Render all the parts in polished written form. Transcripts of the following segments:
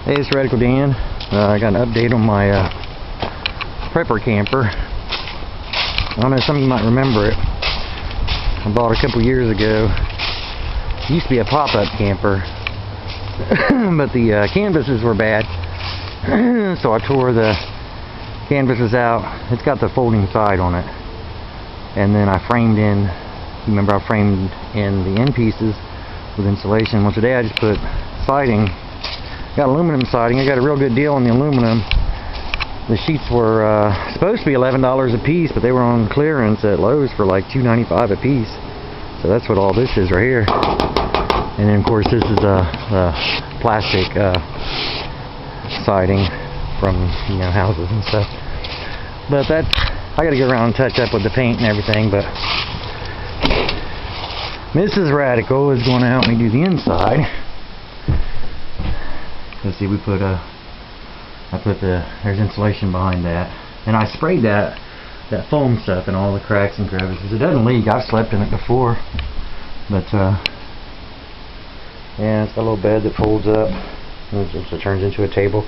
Hey, it's Radical Dan. I got an update on my prepper camper. I don't know, some of you might remember it. I bought it a couple years ago. It used to be a pop-up camper, but the canvases were bad, so I tore the canvases out. It's got the folding side on it, and then I framed in. Remember, I framed in the end pieces with insulation. Well, today I just put siding. Got aluminum siding. I got a real good deal on the aluminum. The sheets were supposed to be $11 a piece, but they were on clearance at Lowe's for like $2.95 a piece. So that's what all this is right here. And then of course this is plastic siding from houses and stuff. But that's, I got to go around and touch up with the paint and everything. But Mrs. Radical is going to help me do the inside. Let's see, there's insulation behind that, and I sprayed that foam stuff in all the cracks and crevices. It doesn't leak. I've slept in it before, but yeah, it's got a little bed that folds up. It turns into a table.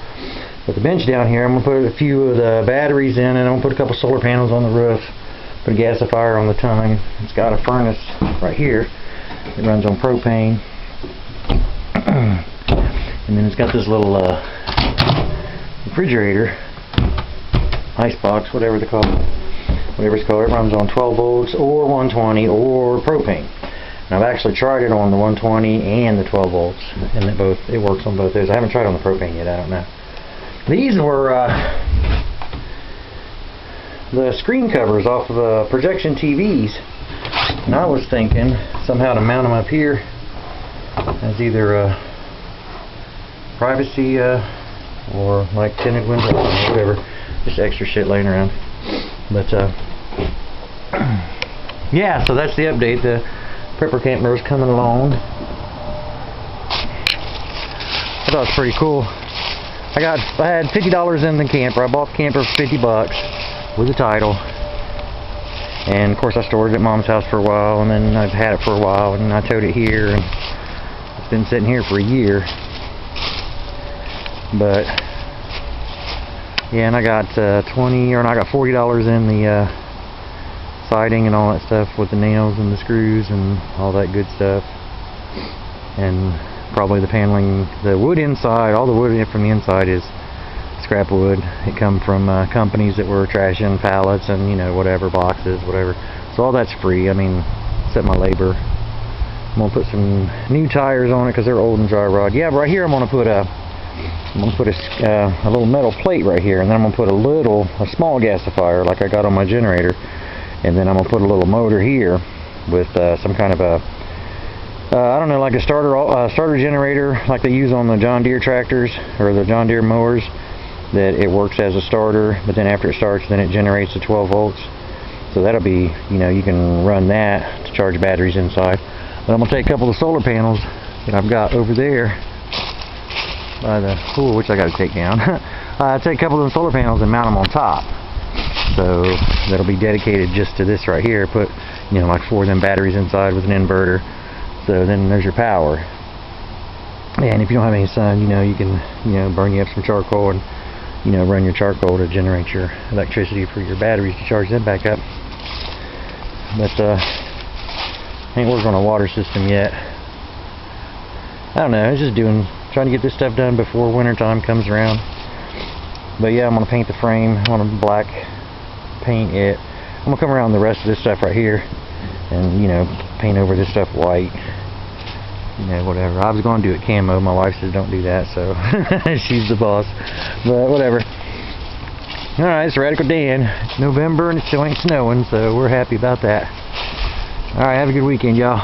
But the bench down here, I'm gonna put a few of the batteries in, and I'm gonna put a couple solar panels on the roof. Put a gasifier on the tongue. It's got a furnace right here. It runs on propane. And then it's got this little refrigerator, ice box, whatever they call it, whatever it's called. It runs on 12 volts or 120 or propane. And I've actually tried it on the 120 and the 12 volts, and it works on both those. I haven't tried on the propane yet. I don't know. These were the screen covers off of projection TVs, and I was thinking somehow to mount them up here as either privacy or like tinted windows or whatever, just extra shit laying around. But yeah, so that's the update. The prepper camper is coming along. I thought it was pretty cool. I had $50 in the camper. I bought the camper for $50 with the title, and of course I stored it at Mom's house for a while, and then I've had it for a while, and I towed it here, and it's been sitting here for a year. But yeah, and I got I got $40 in the siding and all that stuff with the nails and the screws and all that good stuff, and probably the paneling, the wood inside. All the wood from the inside is scrap wood. It come from companies that were trashing pallets and whatever, boxes, whatever. So all that's free. I mean, except my labor. I'm gonna put some new tires on it because they're old and dry rot. Yeah, but right here I'm gonna put a little metal plate right here, and then I'm going to put a small gasifier like I got on my generator, and then I'm going to put a little motor here with some kind of a I don't know, like a starter generator like they use on the John Deere tractors or the John Deere mowers, that it works as a starter, but then after it starts, then it generates the 12 volts. So that'll be, you can run that to charge batteries inside. But I'm going to take a couple of solar panels that I've got over there by the pool, which I got to take down. Take a couple of the solar panels and mount them on top. So that'll be dedicated just to this right here. Put like 4 of them batteries inside with an inverter. So then there's your power. And if you don't have any sun, you can burn you up some charcoal and run your charcoal to generate your electricity for your batteries to charge them back up. But I ain't working on a water system yet. I don't know. It's just trying to get this stuff done before winter time comes around. But yeah, I'm going to paint the frame. I'm going to black paint it. I'm going to come around the rest of this stuff right here and paint over this stuff white, whatever. I was going to do it camo. My wife says don't do that, so she's the boss. But whatever. Alright, it's Radical Dan. It's November and it still ain't snowing, so we're happy about that. Alright, have a good weekend, y'all.